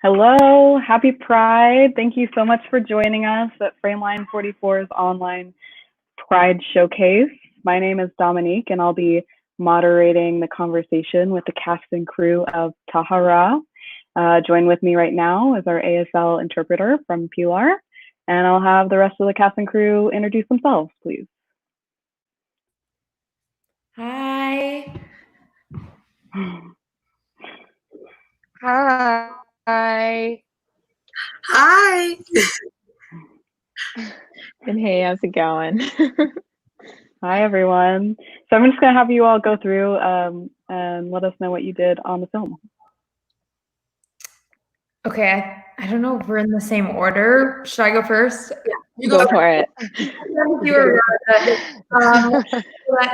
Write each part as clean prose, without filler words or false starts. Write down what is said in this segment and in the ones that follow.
Hello, happy Pride. Thank you so much for joining us at Frameline44's online Pride Showcase. My name is Dominique, and I'll be moderating the conversation with the cast and crew of TAHARA. Join with me right now is our ASL interpreter from Pilar, and I'll have the rest of the cast and crew introduce themselves, please. Hi. Hi. Hi. And hey, how's it going? Hi, everyone. So I'm just going to have you all go through and let us know what you did on the film. Okay, I don't know if we're in the same order. Should I go first? Yeah, you go for it.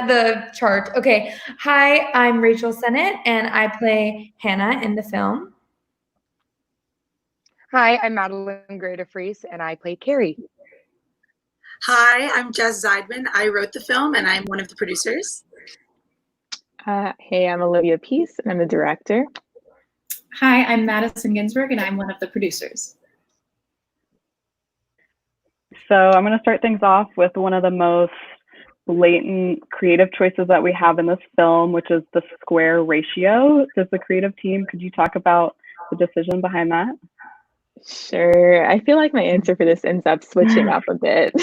The chart. Okay. Hi, I'm Rachel Sennett, and I play Hannah in the film. Hi, I'm Madeline Greta-Fries, and I play Carrie. Hi, I'm Jess Zeidman. I wrote the film, and I'm one of the producers. Hey, I'm Olivia Peace, and I'm the director. Hi, I'm Madison Ginsberg, and I'm one of the producers. So I'm going to start things off with one of the most blatant creative choices that we have in this film, which is the square ratio. Does the creative team, could you talk about the decision behind that? Sure. I feel like my answer for this ends up switching up a bit.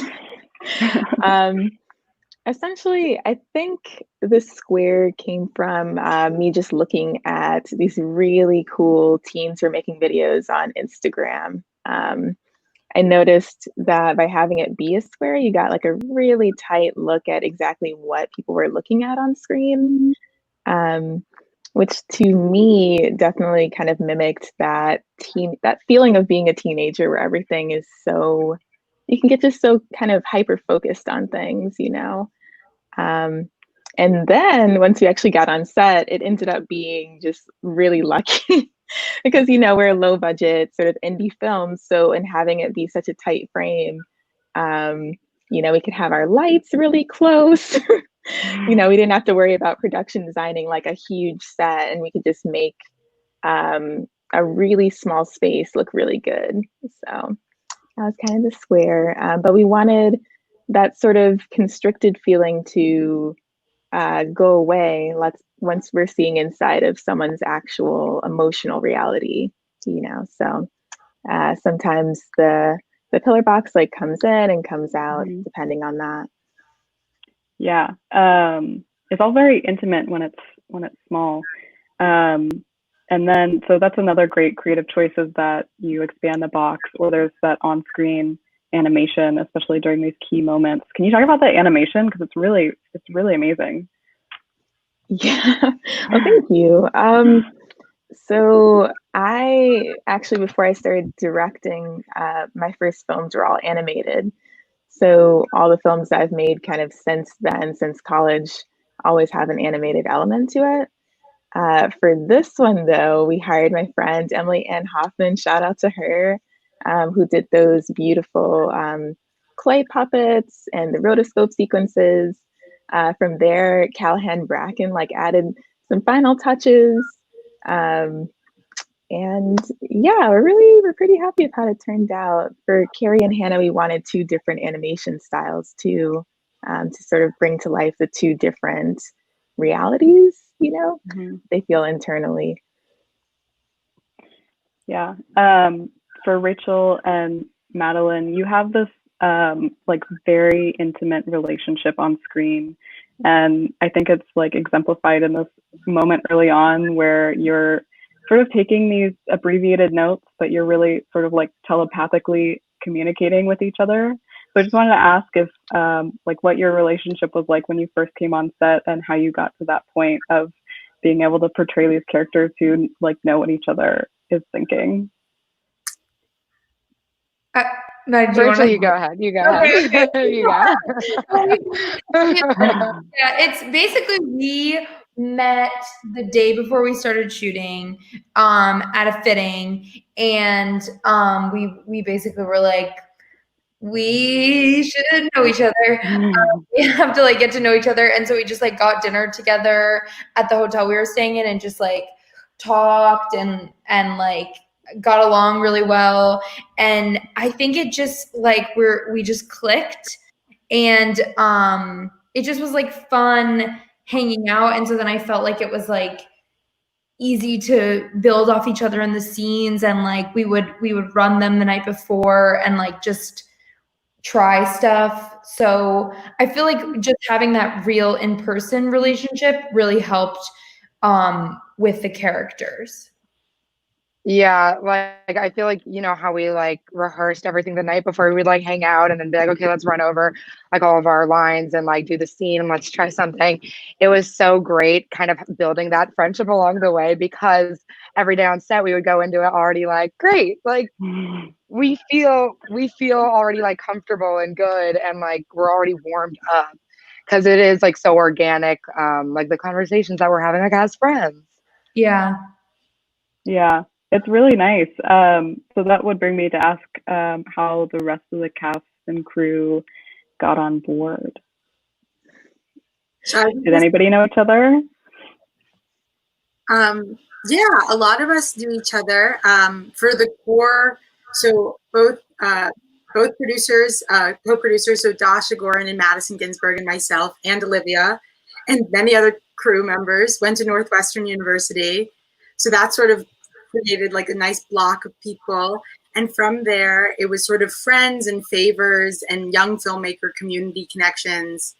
Essentially, I think the square came from me just looking at these really cool teens who are making videos on Instagram. I noticed that by having it be a square, you got like a really tight look at exactly what people were looking at on screen, which to me definitely kind of mimicked that feeling of being a teenager where everything is so, you can get just so kind of hyper focused on things, you know? And then once we actually got on set, it ended up being just really lucky because, you know, we're a low budget sort of indie film. So in having it be such a tight frame, you know, we could have our lights really close. You know, we didn't have to worry about production designing like a huge set, and we could just make a really small space look really good. So that was kind of the square, but we wanted that sort of constricted feeling to go away once we're seeing inside of someone's actual emotional reality, you know. So sometimes the pillar box like comes in and comes out depending on that. Yeah, it's all very intimate when it's small. And then, so that's another great creative choice, is that you expand the box, or there's that on-screen animation, especially during these key moments. Can you talk about the animation? Because it's really amazing. Yeah, well, thank you. So I actually, before I started directing, my first films were all animated. So all the films that I've made kind of since then, since college, always have an animated element to it. For this one, though, we hired my friend Emily Ann Hoffman, shout out to her, who did those beautiful clay puppets and the rotoscope sequences. From there, Callahan Bracken like added some final touches. And yeah, we're pretty happy with how it turned out. For Carrie and Hannah, we wanted two different animation styles too, to sort of bring to life the two different realities, you know, they feel internally. Yeah. For Rachel and Madeline, you have this like very intimate relationship on screen. And I think it's like exemplified in this moment early on where you're sort of taking these abbreviated notes, but you're really sort of like telepathically communicating with each other. So I just wanted to ask if like what your relationship was like when you first came on set, and how you got to that point of being able to portray these characters who like know what each other is thinking. Rachel, you go ahead. You go ahead. You go. Yeah, it's basically we met the day before we started shooting at a fitting, and we basically were like, we should know each other. We have to like get to know each other, and so we just like got dinner together at the hotel we were staying in, and just like talked and like got along really well. And I think it just like we just clicked, and it just was like fun hanging out. And so then I felt like it was like easy to build off each other in the scenes, and like we would run them the night before and like just try stuff. So I feel like just having that real in-person relationship really helped with the characters. Yeah, like I feel like, you know, how we like rehearsed everything the night before, we'd like hang out and then be like, okay, let's run over like all of our lines and like do the scene and let's try something. It was so great kind of building that friendship along the way, because every day on set we would go into it already like, great, like we feel already like comfortable and good, and like we're already warmed up, because it is like so organic, like the conversations that we're having like as friends. Yeah. Yeah, it's really nice. So that would bring me to ask how the rest of the cast and crew got on board. Did anybody know each other? Yeah, a lot of us knew each other. For the core, so both producers, co-producers, so Dasha Gorin and Madison Ginsburg and myself and Olivia and many other crew members went to Northwestern University. So that sort of created like a nice block of people. And from there, it was sort of friends and favors and young filmmaker community connections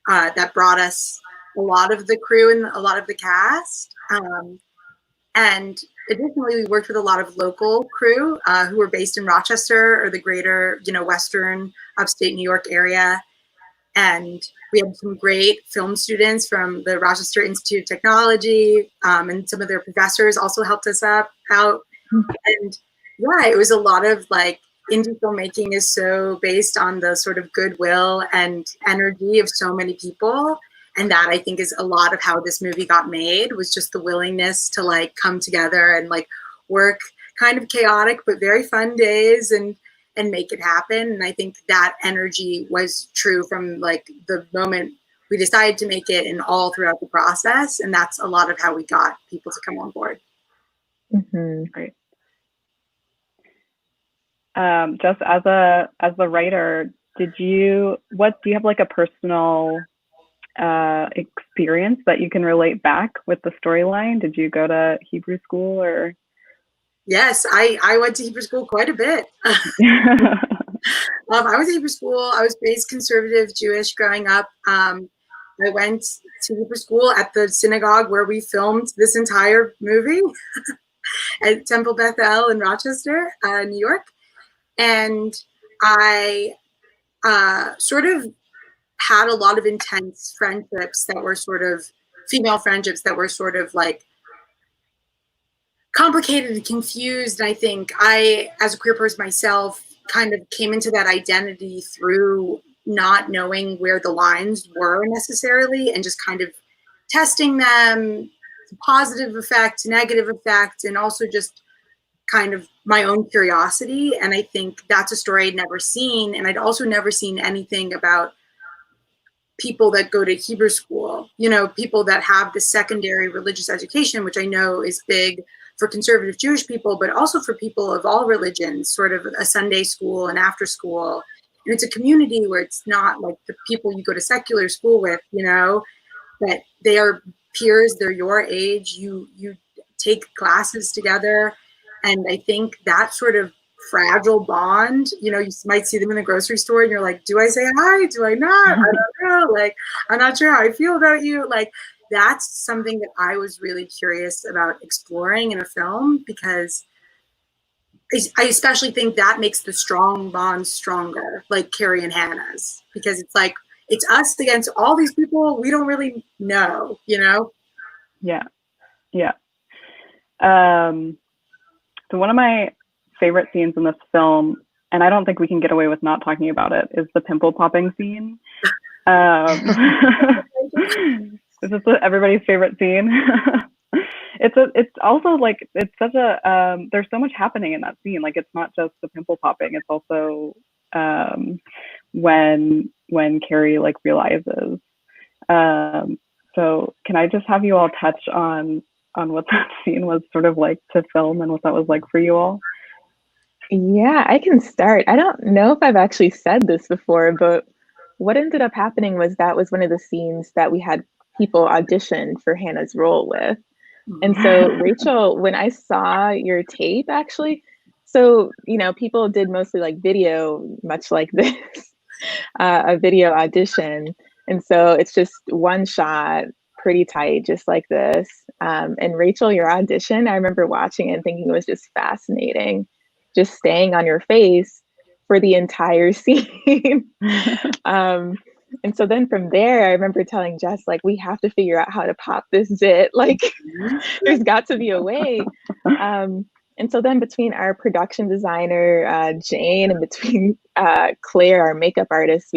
that brought us a lot of the crew and a lot of the cast. And additionally, we worked with a lot of local crew who were based in Rochester or the greater, Western upstate New York area. And we had some great film students from the Rochester Institute of Technology, and some of their professors also helped us out. And yeah, it was a lot of like, indie filmmaking is so based on the sort of goodwill and energy of so many people. And that I think is a lot of how this movie got made, was just the willingness to like come together and like work kind of chaotic but very fun days and make it happen. And I think that energy was true from like the moment we decided to make it and all throughout the process. And that's a lot of how we got people to come on board. Mm-hmm. Great. Just as a writer, do you have like a personal experience that you can relate back with the storyline? Did you go to Hebrew school or? Yes, I went to Hebrew school quite a bit. I was at Hebrew school. I was raised conservative Jewish growing up. I went to Hebrew school at the synagogue where we filmed this entire movie at Temple Beth El in Rochester, New York. And I sort of had a lot of intense friendships that were sort of female friendships that were sort of like complicated and confused. And I think I, as a queer person myself, kind of came into that identity through not knowing where the lines were necessarily and just kind of testing them, positive effect, negative effect, and also just kind of my own curiosity. And I think that's a story I'd never seen. And I'd also never seen anything about people that go to Hebrew school, people that have the secondary religious education, which I know is big for conservative Jewish people, but also for people of all religions, sort of a Sunday school and after school. And it's a community where it's not like the people you go to secular school with, that they are peers, they're your age, you take classes together. And I think that sort of fragile bond, you might see them in the grocery store and you're like, do I say hi? Do I not? I don't know. Like, I'm not sure how I feel about you. Like, that's something that I was really curious about exploring in a film, because I especially think that makes the strong bonds stronger, like Carrie and Hannah's, because it's like, it's us against all these people we don't really know, Yeah. So one of my favorite scenes in this film, and I don't think we can get away with not talking about it, is the pimple popping scene. This is everybody's favorite scene. It's also like, it's such a there's so much happening in that scene. Like, it's not just the pimple popping, it's also when Carrie like realizes. So can I just have you all touch on on what that scene was sort of like to film and what that was like for you all? Yeah, I can start. I don't know if I've actually said this before, but what ended up happening was that was one of the scenes that we had people audition for Hannah's role with. And so, Rachel, when I saw your tape, actually, so, people did mostly like video, much like this, a video audition. And so it's just one shot, pretty tight, just like this. And Rachel, your audition, I remember watching it and thinking it was just fascinating, just staying on your face for the entire scene. And so then from there, I remember telling Jess, like, we have to figure out how to pop this zit. Like, there's got to be a way. And so then between our production designer, Jane, and between Claire, our makeup artist,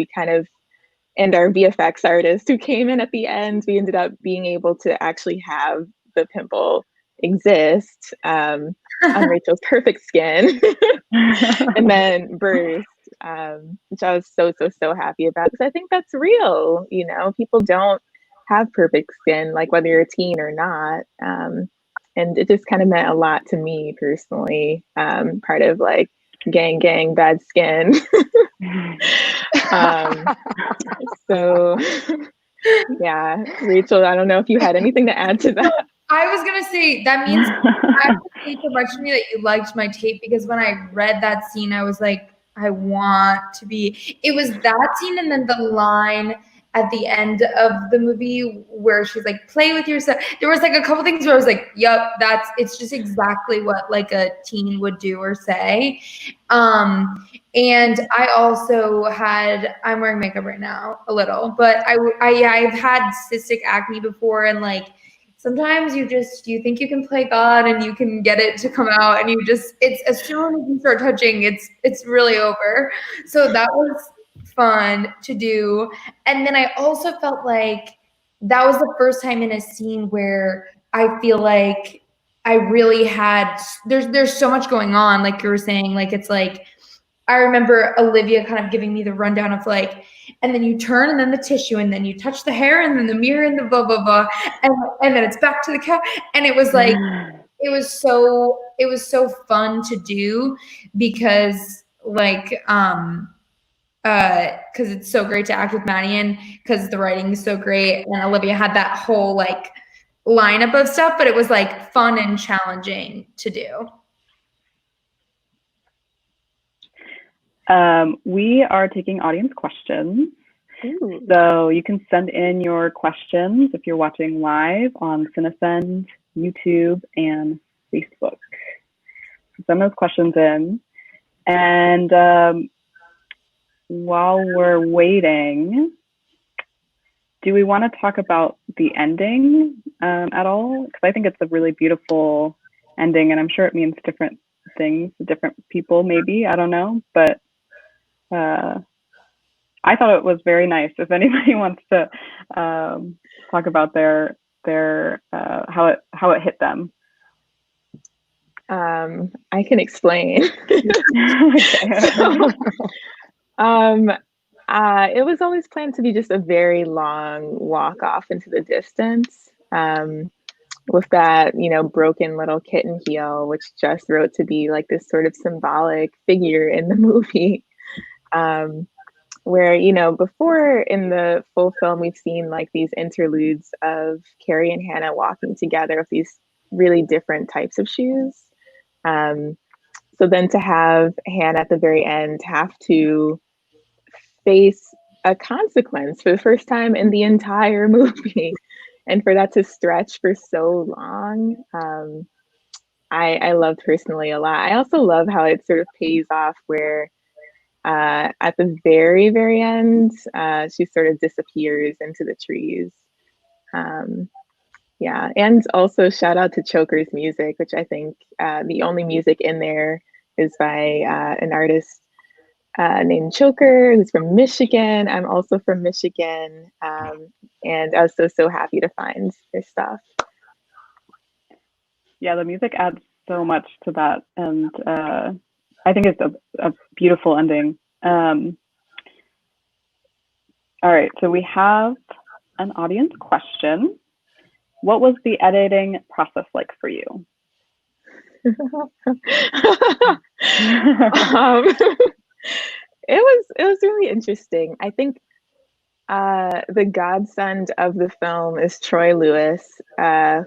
and our VFX artist who came in at the end, we ended up being able to actually have the pimple exist on Rachel's perfect skin and then burst, which I was so happy about, because I think that's real. People don't have perfect skin, like whether you're a teen or not. And it just kind of meant a lot to me personally, part of like gang, bad skin. So yeah, Rachel, I don't know if you had anything to add to that. I was gonna say that means actually so much to me that you liked my tape, because when I read that scene, I was like, I want to be. It was that scene, and then the line at the end of the movie where she's like, play with yourself. There was like a couple things where I was like, yep, it's just exactly what like a teen would do or say. And I also I'm wearing makeup right now a little, but I've had cystic acne before, and like sometimes you think you can play God and you can get it to come out, and it's as soon as you start touching, it's really over. So that was fun to do. And then I also felt like that was the first time in a scene where I feel like I really had, there's so much going on, like you were saying, like it's like I remember Olivia kind of giving me the rundown of like, and then you turn, and then the tissue, and then you touch the hair, and then the mirror, and the blah blah blah, and then it's back to the couch, and it was like it was so fun to do, because like because it's so great to act with Maddie, and because the writing is so great, and Olivia had that whole like lineup of stuff, but it was like fun and challenging to do. We are taking audience questions. Ooh. So you can send in your questions if you're watching live on Cinesend, YouTube, and Facebook. So send those questions in. And while we're waiting, do we want to talk about the ending at all? Because I think it's a really beautiful ending, and I'm sure it means different things to different people, maybe. I don't know. But I thought it was very nice. If anybody wants to talk about their how it hit them. I can explain. It was always planned to be just a very long walk off into the distance, with that, broken little kitten heel, which Jess wrote to be like this sort of symbolic figure in the movie. Where, before in the full film, we've seen like these interludes of Carrie and Hannah walking together with these really different types of shoes. So then to have Hannah at the very end have to face a consequence for the first time in the entire movie, and for that to stretch for so long, I loved personally a lot. I also love how it sort of pays off where at the very, very end, she sort of disappears into the trees. Yeah, and also shout out to Choker's music, which I think the only music in there is by an artist named Choker, who's from Michigan. I'm also from Michigan, and I was so happy to find their stuff. Yeah, the music adds so much to that, and I think it's a beautiful ending. All right, so we have an audience question. what was the editing process like for you? It was really interesting. I think the godsend of the film is Troy Lewis,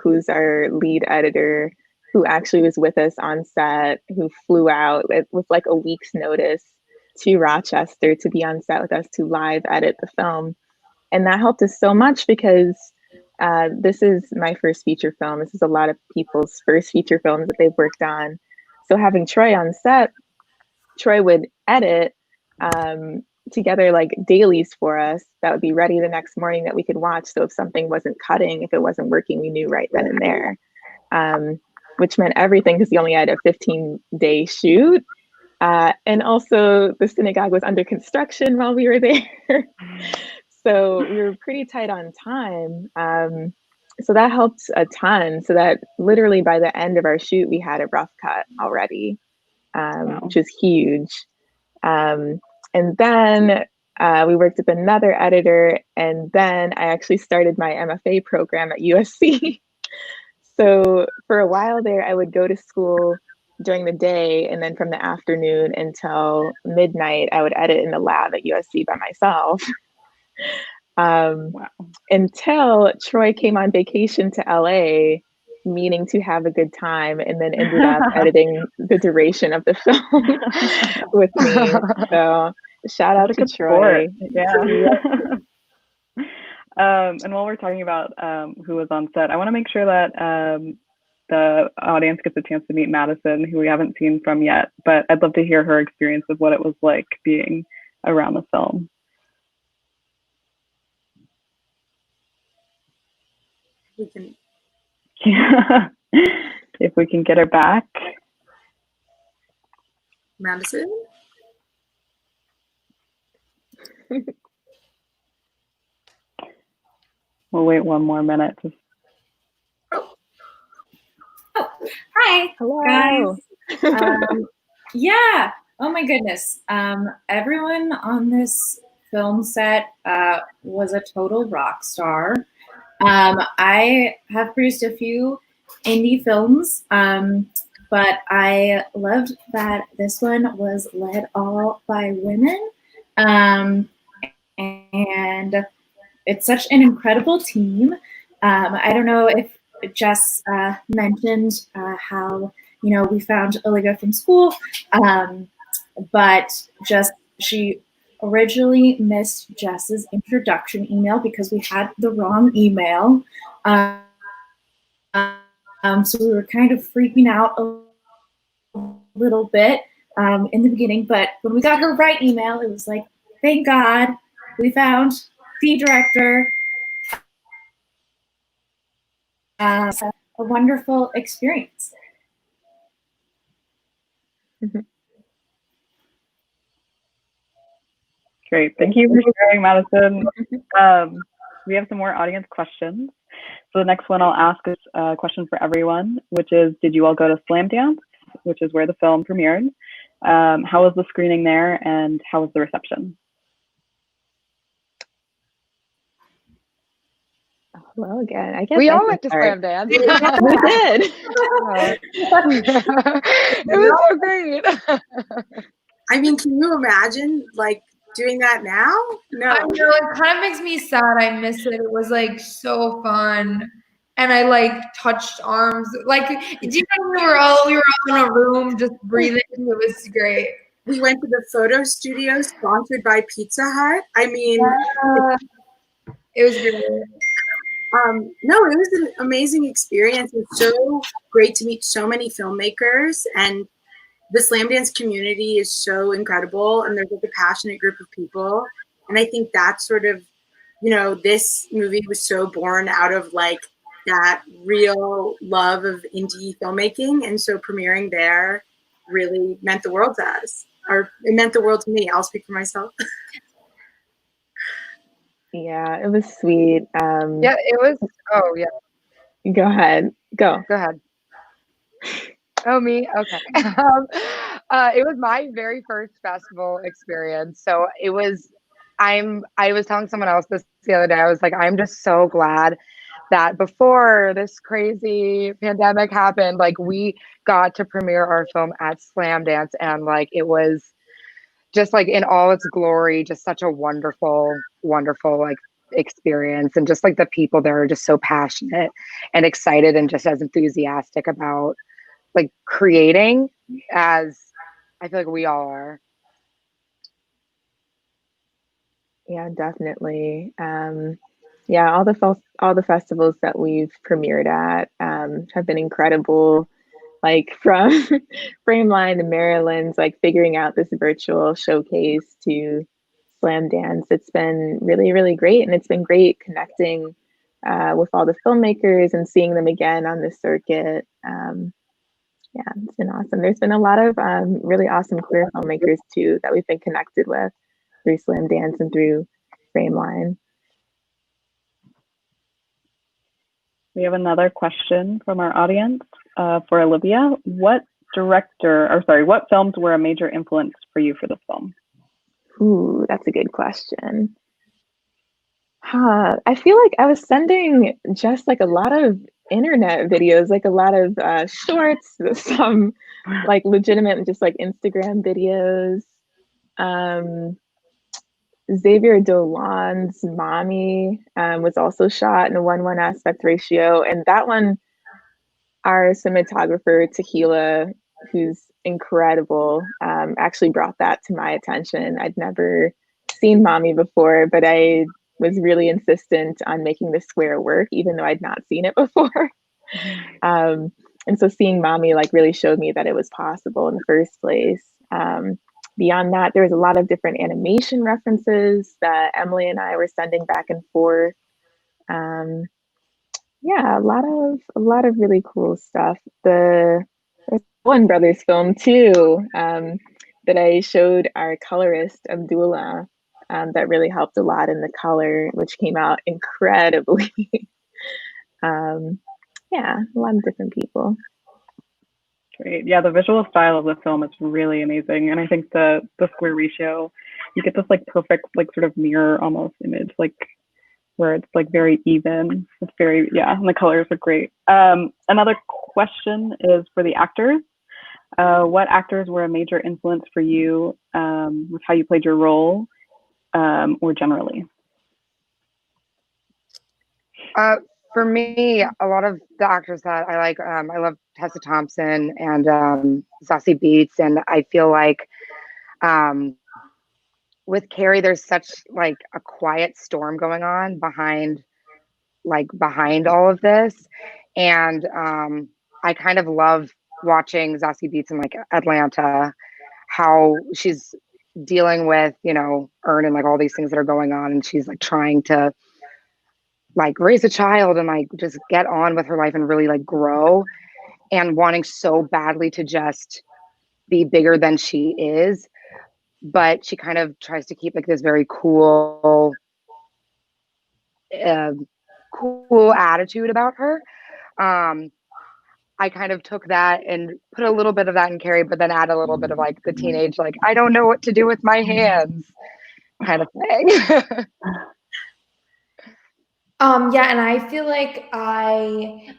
who's our lead editor, who actually was with us on set, who flew out with like a week's notice to Rochester to be on set with us to live edit the film. And that helped us so much because this is my first feature film. This is a lot of people's first feature films that they've worked on. So having Troy on set, Troy would edit together like dailies for us that would be ready the next morning that we could watch. So if something wasn't cutting, if it wasn't working, we knew right then and there, which meant everything because we only had a 15-day shoot. And also the synagogue was under construction while we were there. So we were pretty tight on time. So that helped a ton. So that literally by the end of our shoot, we had a rough cut already, wow. Which was huge. And then we worked with another editor, and then I actually started my MFA program at USC. So for a while there, I would go to school during the day, and then from the afternoon until midnight, I would edit in the lab at USC by myself. Wow. Until Troy came on vacation to LA, meaning to have a good time, and then ended up editing the duration of the film with me. So shout out to Troy. Yeah. And while we're talking about who was on set, I want to make sure that the audience gets a chance to meet Madison, who we haven't seen from yet, but I'd love to hear her experience of what it was like being around the film. If we can get her back. Madison? We'll wait one more minute. Hi. Hello. Guys. Yeah. Oh my goodness. Everyone on this film set was a total rock star. I have produced a few indie films, but I loved that this one was led all by women. And it's such an incredible team. I don't know if Jess mentioned how, we found Olivia from school, but she originally missed Jess's introduction email because we had the wrong email. So we were kind of freaking out a little bit in the beginning, but when we got her right email, it was like, thank God we found the director. A wonderful experience. Great. Thank you for sharing, Madison. We have some more audience questions. So the next one I'll ask is a question for everyone, which is, did you all go to Slamdance, which is where the film premiered? How was the screening there, and how was the reception? Well, again, I guess we all went to Slamdance. We did. It was so great. I mean, can you imagine like doing that now? No. I know, it kind of makes me sad. I miss it. It was like so fun. And I like touched arms. Like, do you know we were all in a room just breathing? It was great. We went to the photo studio sponsored by Pizza Hut. I mean, it was great. No, it was an amazing experience. It's so great to meet so many filmmakers, and the Slamdance community is so incredible, and there's like a passionate group of people. And I think that's sort of, this movie was so born out of like that real love of indie filmmaking. And so premiering there really meant the world to us, or it meant the world to me. I'll speak for myself. Yeah, it was sweet. Yeah, it was. Oh, yeah. Go ahead. Go ahead. Oh, me? Okay. It was my very first festival experience. So I was telling someone else this the other day. I was like, I'm just so glad that before this crazy pandemic happened, like we got to premiere our film at Slam Dance, and like it was just like in all its glory, just such a wonderful, wonderful like experience. And just like the people there are just so passionate and excited and just as enthusiastic about like creating as I feel like we all are. Yeah, definitely. Yeah, all the festivals that we've premiered at have been incredible. Like from Frameline to Maryland's, like figuring out this virtual showcase to Slam Dance. It's been really, really great, and it's been great connecting with all the filmmakers and seeing them again on the circuit. Yeah, it's been awesome. There's been a lot of really awesome queer filmmakers too that we've been connected with through Slam Dance and through Frameline. We have another question from our audience for Olivia. What films were a major influence for you for this film? Ooh, that's a good question. I feel like I was sending just like a lot of internet videos, like a lot of shorts, some like legitimate just like Instagram videos. Xavier Dolan's Mommy was also shot in a 1:1 aspect ratio. And that one, our cinematographer, Tahila, who's incredible, actually brought that to my attention. I'd never seen Mommy before, but I was really insistent on making the square work, even though I'd not seen it before. And so seeing Mommy like really showed me that it was possible in the first place. Beyond that, there was a lot of different animation references that Emily and I were sending back and forth. Yeah, a lot of really cool stuff. There's one Brothers film too that I showed our colorist Abdullah that really helped a lot in the color, which came out incredibly. Yeah, a lot of different people. Great. Yeah, the visual style of the film is really amazing. And I think the square ratio, you get this like perfect, like sort of mirror almost image, like where it's like very even. It's very, yeah, and the colors are great. Another question is for the actors. What actors were a major influence for you with how you played your role or generally? For me, a lot of the actors that I like, I love Tessa Thompson and Zazie Beetz, and I feel like with Carrie, there's such like a quiet storm going on behind all of this, and I kind of love watching Zazie Beetz in like Atlanta, how she's dealing with Earn and like all these things that are going on, and she's like trying to like raise a child and like just get on with her life and really like grow, and wanting so badly to just be bigger than she is, but she kind of tries to keep like this very cool attitude about her. I kind of took that and put a little bit of that in Carrie, but then add a little bit of like the teenage like I don't know what to do with my hands kind of thing. Yeah, and I feel like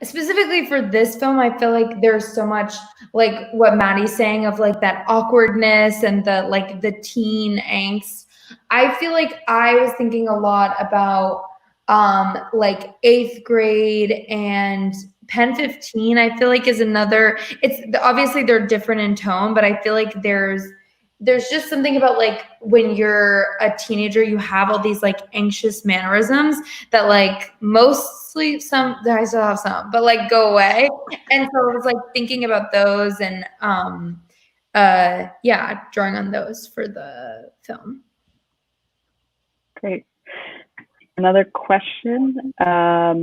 specifically for this film, I feel like there's so much like what Maddie's saying of like that awkwardness and the teen angst. I feel like I was thinking a lot about like 8th grade and Pen 15. I feel like is another. It's obviously they're different in tone, but I feel like there's just something about like when you're a teenager, you have all these like anxious mannerisms that like mostly I still have some, but like go away. And so I was like thinking about those and yeah, drawing on those for the film. Great. Another question. As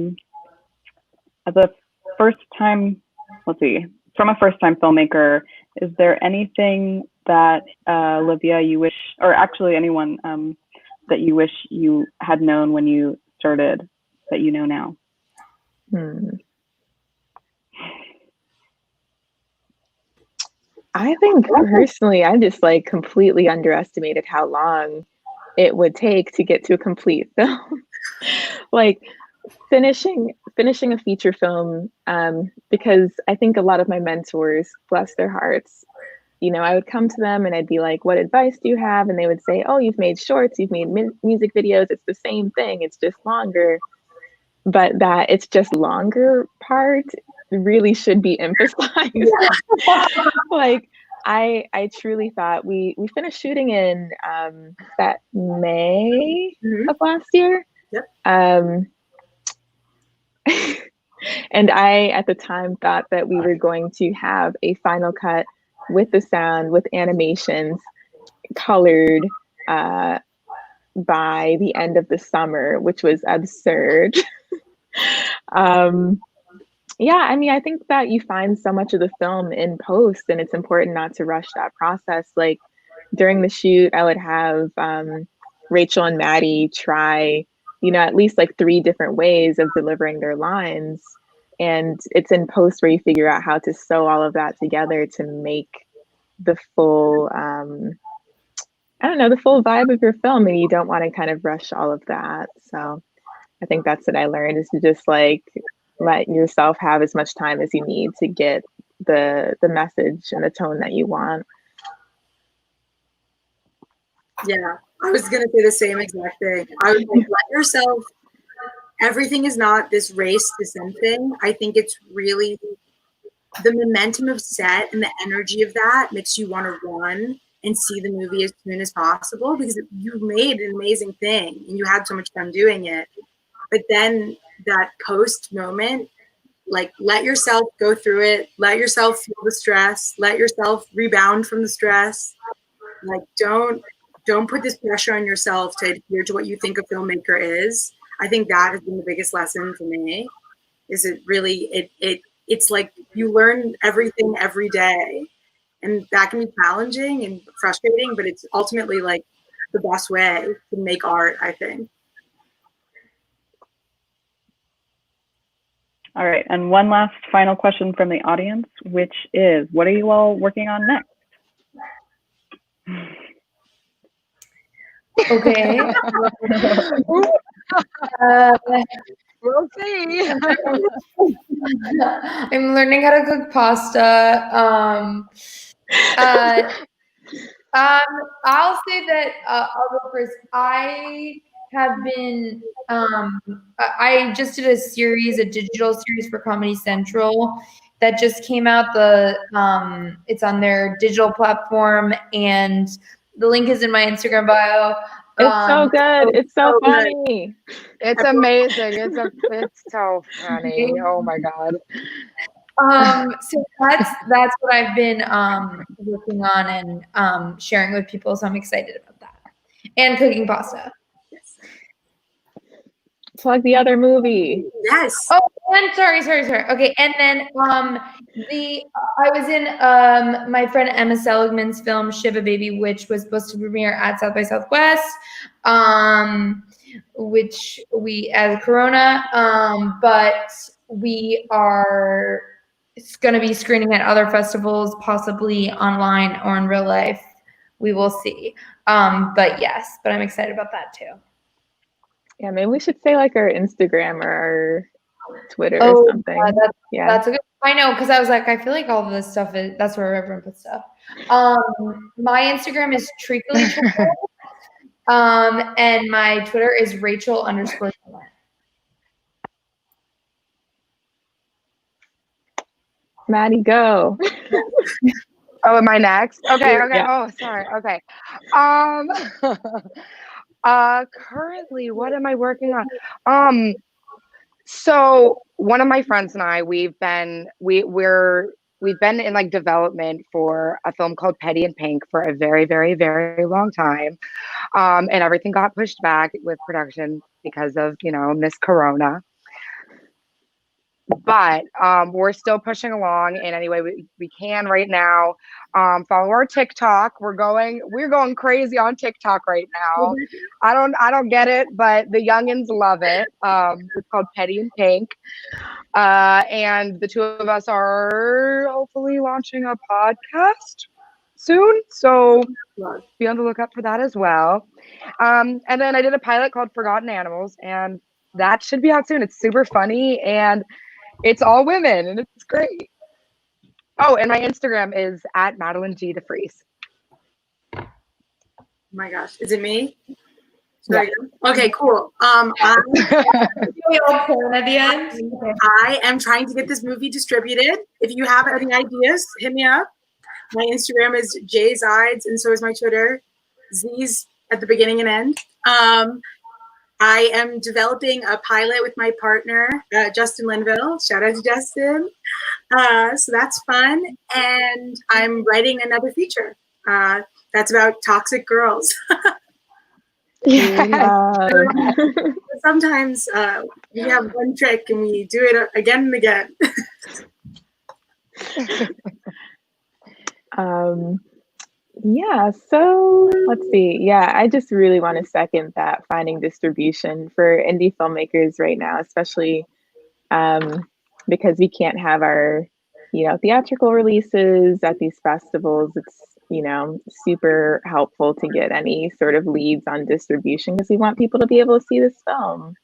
a first-time, from a first-time filmmaker, is there anything that Olivia, you wish, or actually anyone that you wish you had known when you started that you know now? I think personally, I just like completely underestimated how long it would take to get to a complete film. Like finishing a feature film, because I think a lot of my mentors, bless their hearts, you know, I would come to them and I'd be like, what advice do you have? And they would say, oh, you've made shorts, you've made music videos, it's the same thing, it's just longer. But that it's just longer part really should be emphasized. Like, I truly thought we finished shooting in that May of last year. Yep. And I, at the time, thought that we were going to have a final cut with the sound, with animations, colored by the end of the summer, which was absurd. Yeah, I mean, I think that you find so much of the film in post, and it's important not to rush that process. Like during the shoot, I would have Rachel and Maddie try, you know, at least like 3 different ways of delivering their lines. And it's in post where you figure out how to sew all of that together to make the full, I don't know, the full vibe of your film. And you don't want to kind of rush all of that. So I think that's what I learned, is to just like let yourself have as much time as you need to get the message and the tone that you want. Yeah, I was gonna say the same exact thing. I was like, let yourself. Everything is not this race to something. I think it's really the momentum of set and the energy of that makes you want to run and see the movie as soon as possible, because you made an amazing thing and you had so much fun doing it. But then that post moment, like, let yourself go through it, let yourself feel the stress, let yourself rebound from the stress. Like, don't put this pressure on yourself to adhere to what you think a filmmaker is. I think that has been the biggest lesson for me. Is it really it's like you learn everything every day, and that can be challenging and frustrating, but it's ultimately like the best way to make art, I think. All right, and one last final question from the audience, which is, what are you all working on next? Okay. We'll see. I'm learning how to cook pasta. I'll say that I'll go first. I have been. I just did a digital series for Comedy Central that just came out. It's on their digital platform, and the link is in my Instagram bio. It's so good. It's so funny. It's amazing. It's so funny. Oh my God. So that's what I've been working on and sharing with people. So I'm excited about that. And cooking pasta. Plug the other movie. Yes. Oh, and sorry. Okay, and then I was in my friend Emma Seligman's film Shiva Baby, which was supposed to premiere at South by Southwest, which we as Corona, but we are going to be screening at other festivals, possibly online or in real life. We will see. But I'm excited about that too. Yeah, maybe we should say like our Instagram or our Twitter or something. That's a good. I know, because I was like, I feel like all of this stuff that's where everyone puts stuff. My Instagram is treacly, and my Twitter is Rachel_. Maddie, go. Oh, am I next? Okay. Yeah. Oh, sorry. Okay. Currently, what am I working on? So one of my friends and I, we've been in like development for a film called Petty and Pink for a very, very, very long time. And everything got pushed back with production because of, Miss Corona. But we're still pushing along in any way we can right now. Follow our TikTok. We're going crazy on TikTok right now. I don't get it, but the youngins love it. It's called Petty and Pink. And the two of us are hopefully launching a podcast soon. So be on the lookout for that as well. And then I did a pilot called Forgotten Animals, and that should be out soon. It's super funny and it's all women and it's great. Oh, and my Instagram is at Madeline G. DeFries. Oh my gosh, is it me? Yeah. Okay, cool. We all porn at the end. I am trying to get this movie distributed. If you have any ideas, hit me up. My Instagram is Jay's Ides, and so is my Twitter. Z's at the beginning and end. I am developing a pilot with my partner, Justin Linville. Shout out to Justin. So that's fun. And I'm writing another feature that's about toxic girls. Yeah. Sometimes we have one trick and we do it again and again. Yeah, so let's see. Yeah, I just really want to second that finding distribution for indie filmmakers right now, especially because we can't have our, theatrical releases at these festivals. It's, super helpful to get any sort of leads on distribution because we want people to be able to see this film.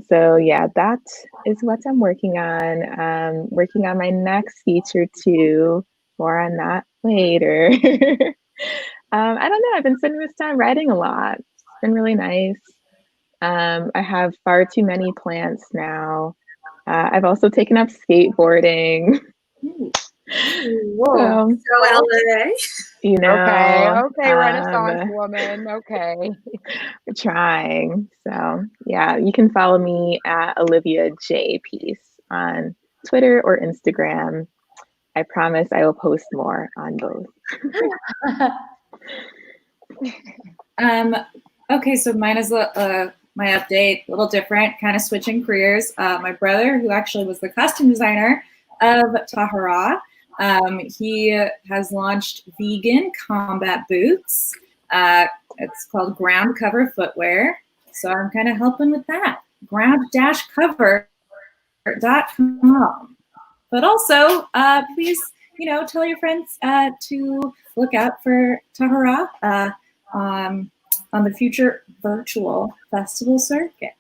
So yeah, that is what I'm working on. Working on my next feature too. More on that later. I don't know. I've been spending this time writing a lot. It's been really nice. I have far too many plants now. I've also taken up skateboarding. Whoa. So LA. Okay, Renaissance woman. Okay. We're trying. So yeah, you can follow me at Olivia J. Peace on Twitter or Instagram. I promise I will post more on both. Okay, so mine is my update, a little different, kind of switching careers. My brother, who actually was the costume designer of TAHARA, he has launched vegan combat boots. It's called Ground Cover Footwear. So I'm kind of helping with that. ground-cover.com. But also, please, tell your friends to look out for TAHARA on the future virtual festival circuit.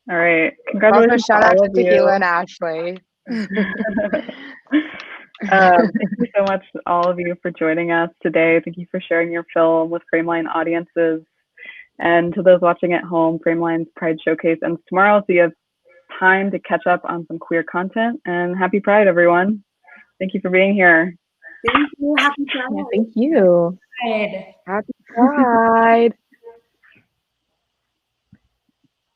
All right. Congratulations. Also, shout out to Tequila and Ashley. Thank you so much, all of you, for joining us today. Thank you for sharing your film with Frameline audiences. And to those watching at home, Frameline's Pride Showcase ends tomorrow, so you have time to catch up on some queer content. And happy Pride, everyone. Thank you for being here. Thank you. Happy Pride. Yeah, thank you. Pride. Happy Pride.